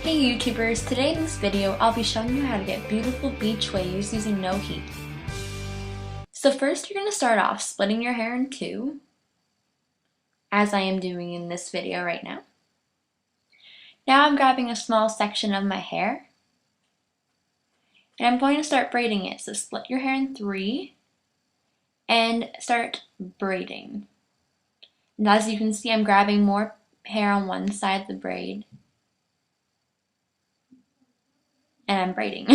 Hey YouTubers, today in this video I'll be showing you how to get beautiful beach waves using no heat. So first you're going to start off splitting your hair in two, as I am doing in this video right now. Now I'm grabbing a small section of my hair and I'm going to start braiding it. So split your hair in three and start braiding. And as you can see, I'm grabbing more hair on one side of the braid and I'm braiding.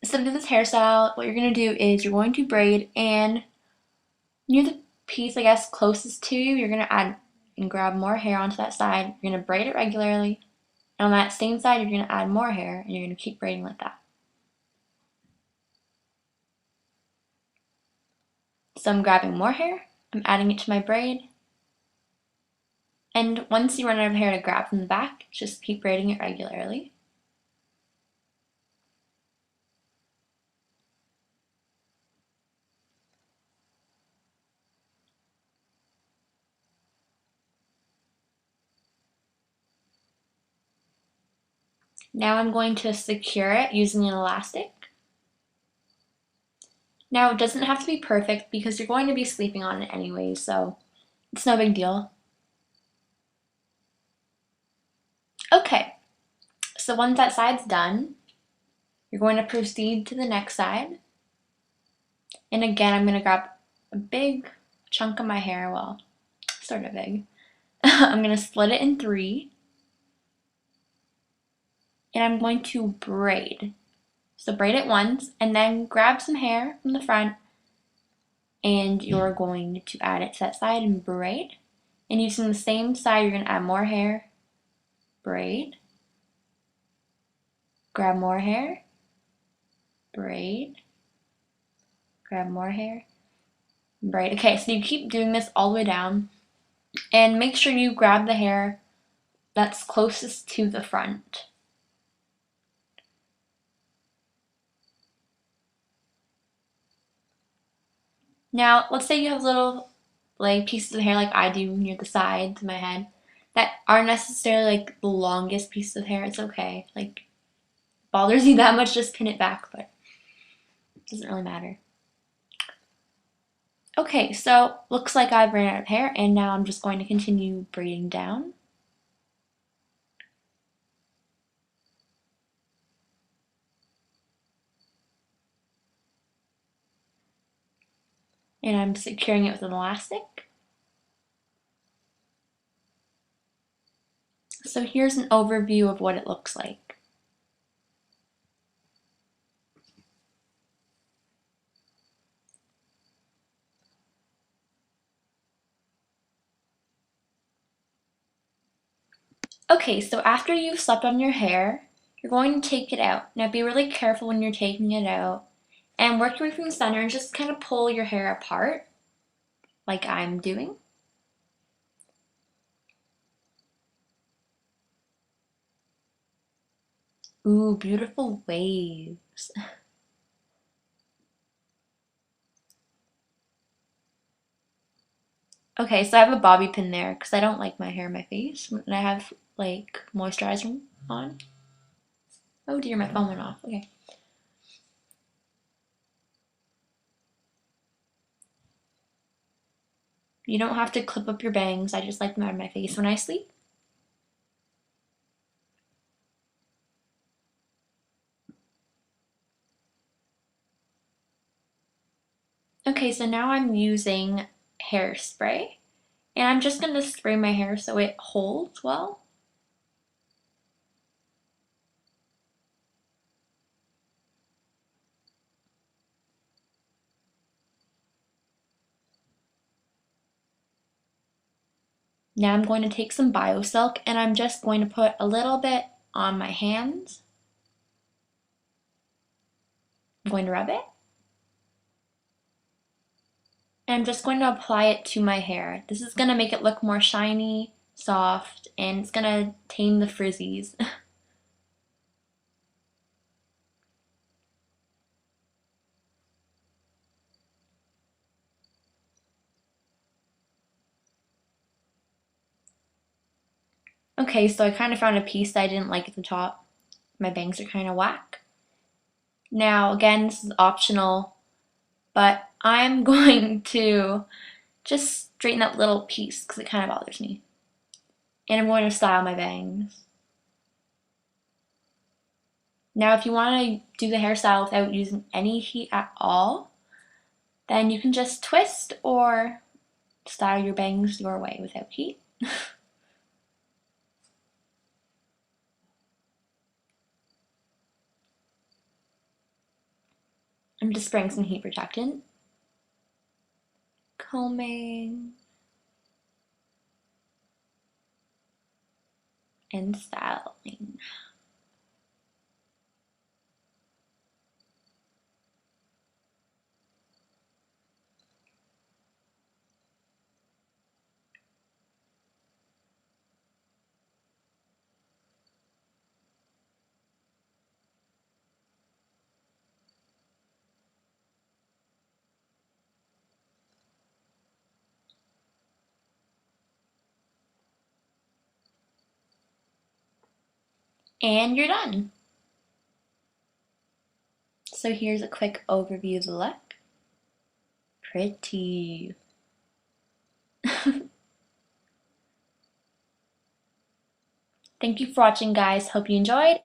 So to do this hairstyle, what you're going to do is you're going to braid, and near the piece, I guess, closest to you, you're going to add and grab more hair onto that side. You're going to braid it regularly, and on that same side, you're going to add more hair, and you're going to keep braiding like that. So I'm grabbing more hair, I'm adding it to my braid, and once you run out of hair to grab from the back, just keep braiding it regularly. Now I'm going to secure it using an elastic. Now it doesn't have to be perfect because you're going to be sleeping on it anyway, so it's no big deal. Okay, so once that side's done, you're going to proceed to the next side. And again, I'm going to grab a big chunk of my hair, well, sort of big. I'm going to split it in three. And I'm going to braid. So braid it once and then grab some hair from the front and you're going to add it to that side and braid. And using the same side, you're going to add more hair, braid, grab more hair, braid, grab more hair, braid. Okay, so you keep doing this all the way down and make sure you grab the hair that's closest to the front. Now, let's say you have little like pieces of hair like I do near the sides of my head that aren't necessarily like the longest piece of hair. It's okay. Like, bothers you that much, just pin it back, but it doesn't really matter. Okay, so looks like I've ran out of hair, and now I'm just going to continue braiding down. And I'm securing it with an elastic. So here's an overview of what it looks like. Okay, so after you've slept on your hair, you're going to take it out. Now be really careful when you're taking it out and work your way from the center and just kind of pull your hair apart like I'm doing. Ooh, beautiful waves. Okay, so I have a bobby pin there because I don't like my hair in my face when I have like moisturizer on. Oh dear, my phone went off. Okay. You don't have to clip up your bangs. I just like them out of my face when I sleep. Okay, so now I'm using hairspray. And I'm just going to spray my hair so it holds well. Now I'm going to take some BioSilk and I'm just going to put a little bit on my hands. I'm going to rub it. And I'm just going to apply it to my hair. This is going to make it look more shiny, soft, and it's going to tame the frizzies. Okay, so I kind of found a piece that I didn't like at the top. My bangs are kind of whack. Now, again, this is optional, but I'm going to just straighten that little piece because it kind of bothers me. And I'm going to style my bangs. Now, if you want to do the hairstyle without using any heat at all, then you can just twist or style your bangs your way without heat. I'm just spraying some heat protectant, combing, and styling. And you're done. So here's a quick overview of the look. Pretty. Thank you for watching, guys. Hope you enjoyed,